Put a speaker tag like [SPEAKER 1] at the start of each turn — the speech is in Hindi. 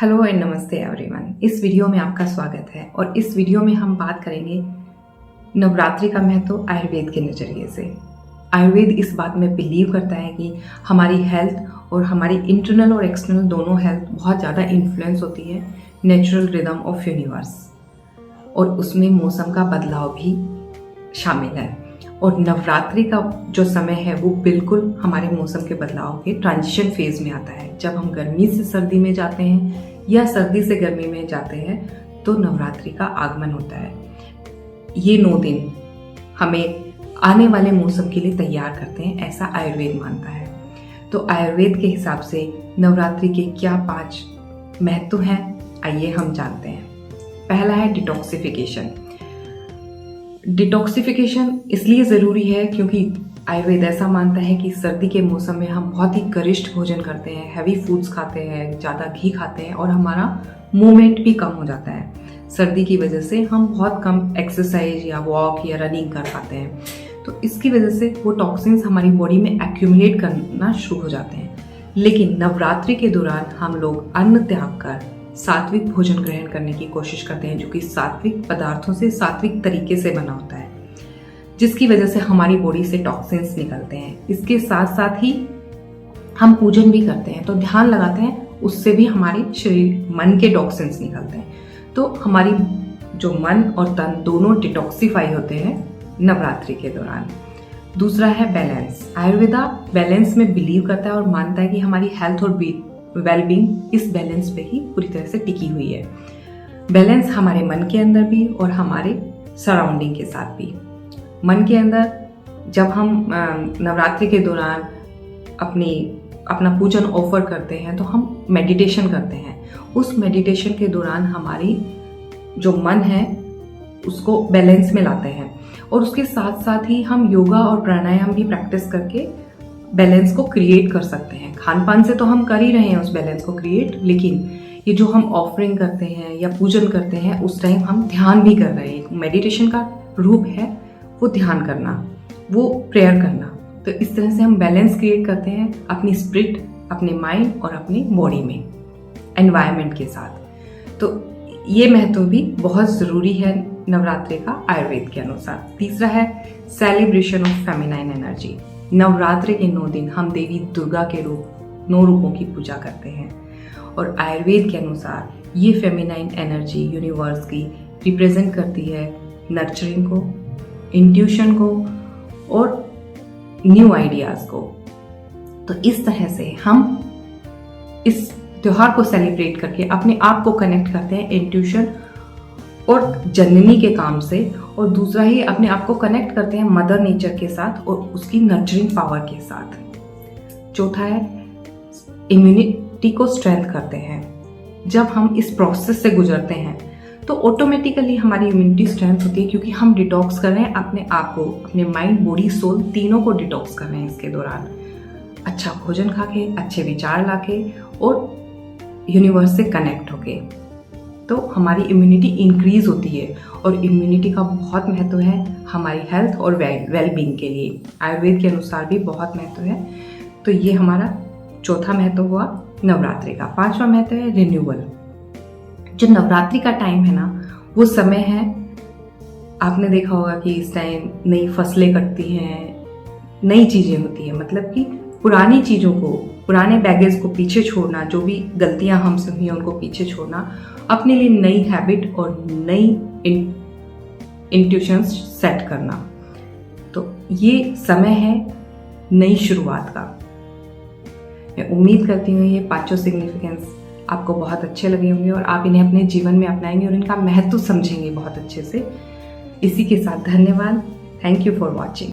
[SPEAKER 1] हेलो एंड नमस्ते एवरीवन। इस वीडियो में आपका स्वागत है और इस वीडियो में हम बात करेंगे नवरात्रि का महत्व आयुर्वेद के नज़रिए से। आयुर्वेद इस बात में बिलीव करता है कि हमारी हेल्थ और हमारी इंटरनल और एक्सटर्नल दोनों हेल्थ बहुत ज़्यादा इन्फ्लुएंस होती है नेचुरल रिदम ऑफ यूनिवर्स, और उसमें मौसम का बदलाव भी शामिल है। और नवरात्रि का जो समय है वो बिल्कुल हमारे मौसम के बदलाव के ट्रांजिशन फेज में आता है। जब हम गर्मी से सर्दी में जाते हैं या सर्दी से गर्मी में जाते हैं तो नवरात्रि का आगमन होता है। ये 9 दिन हमें आने वाले मौसम के लिए तैयार करते हैं, ऐसा आयुर्वेद मानता है। तो आयुर्वेद के हिसाब से नवरात्रि के क्या 5 महत्व हैं, आइए हम जानते हैं। पहला है डिटॉक्सिफिकेशन। डिटॉक्सिफिकेशन इसलिए ज़रूरी है क्योंकि आयुर्वेद ऐसा मानता है कि सर्दी के मौसम में हम बहुत ही गरिष्ठ भोजन करते हैं, हैवी फूड्स खाते हैं, ज़्यादा घी खाते हैं और हमारा मूवमेंट भी कम हो जाता है। सर्दी की वजह से हम बहुत कम एक्सरसाइज या वॉक या रनिंग कर पाते हैं, तो इसकी वजह से वो टॉक्सिन्स हमारी बॉडी में एक्यूमुलेट करना शुरू हो जाते हैं। लेकिन नवरात्रि के दौरान हम लोग अन्न त्याग कर सात्विक भोजन ग्रहण करने की कोशिश करते हैं, जो कि सात्विक पदार्थों से सात्विक तरीके से बना होता है, जिसकी वजह से हमारी बॉडी से टॉक्सिन्स निकलते हैं। इसके साथ साथ ही हम पूजन भी करते हैं तो ध्यान लगाते हैं, उससे भी हमारे शरीर मन के टॉक्सिन्स निकलते हैं। तो हमारी जो मन और तन दोनों डिटॉक्सिफाई होते हैं नवरात्रि के दौरान। दूसरा है बैलेंस। आयुर्वेदा बैलेंस में बिलीव करता है और मानता है कि हमारी हेल्थ और वेलबींग इस बैलेंस पे ही पूरी तरह से टिकी हुई है। बैलेंस हमारे मन के अंदर भी और हमारे सराउंडिंग के साथ भी। मन के अंदर जब हम नवरात्रि के दौरान अपना पूजन ऑफर करते हैं तो हम मेडिटेशन करते हैं। उस मेडिटेशन के दौरान हमारी जो मन है उसको बैलेंस में लाते हैं, और उसके साथ साथ ही हम योगा और प्राणायाम भी प्रैक्टिस करके बैलेंस को क्रिएट कर सकते हैं। खान पान से तो हम कर ही रहे हैं उस बैलेंस को क्रिएट, लेकिन ये जो हम ऑफरिंग करते हैं या पूजन करते हैं उस टाइम हम ध्यान भी कर रहे हैं। मेडिटेशन का रूप है वो ध्यान करना, वो प्रेयर करना। तो इस तरह से हम बैलेंस क्रिएट करते हैं अपनी स्पिरिट, अपने माइंड और अपनी बॉडी में, एनवायरनमेंट के साथ। तो ये महत्व भी बहुत ज़रूरी है नवरात्रि का आयुर्वेद के अनुसार। तीसरा है celebration of feminine energy. Navratri के 9 दिन हम देवी दुर्गा के 9 रूपों की पूजा करते हैं, और आयुर्वेद के अनुसार ये फेमिनाइन एनर्जी यूनिवर्स की रिप्रेजेंट करती है नर्चरिंग को, इंट्यूशन को और न्यू आइडियाज़ को। तो इस तरह से हम इस त्योहार को सेलिब्रेट करके अपने आप को कनेक्ट करते हैं इंट्यूशन और जननी के काम से, और दूसरा ही अपने आप को कनेक्ट करते हैं मदर नेचर के साथ और उसकी नर्चरिंग पावर के साथ। चौथा है इम्यूनिटी को स्ट्रेंथ करते हैं। जब हम इस प्रोसेस से गुजरते हैं तो ऑटोमेटिकली हमारी इम्यूनिटी स्ट्रेंथ होती है, क्योंकि हम डिटॉक्स कर रहे हैं अपने आप को, अपने माइंड, बॉडी, सोल तीनों को डिटॉक्स कर रहे हैं इसके दौरान। अच्छा भोजन खा के, अच्छे विचार ला के और यूनिवर्स से कनेक्ट होके, तो हमारी इम्यूनिटी इंक्रीज होती है। और इम्यूनिटी का बहुत महत्व है हमारी हेल्थ और वेलबींग के लिए। आयुर्वेद के अनुसार भी बहुत महत्व है। तो ये हमारा चौथा महत्व हुआ नवरात्रि का। 5वां महत्व है रिन्यूअल। जो नवरात्रि का टाइम है ना, वो समय है, आपने देखा होगा कि इस टाइम नई फसलें कटती हैं, नई चीज़ें होती हैं, मतलब कि पुरानी चीज़ों को, पुराने बैगेज को पीछे छोड़ना, जो भी गलतियां हमसे हुई हैं उनको पीछे छोड़ना, अपने लिए नई हैबिट और नई इंट्यूशंस सेट करना। तो ये समय है नई शुरुआत का। मैं उम्मीद करती हूँ ये 5 सिग्निफिकेंस आपको बहुत अच्छे लगे होंगे और आप इन्हें अपने जीवन में अपनाएंगे और इनका महत्व समझेंगे बहुत अच्छे से। इसी के साथ धन्यवाद। Thank you for watching.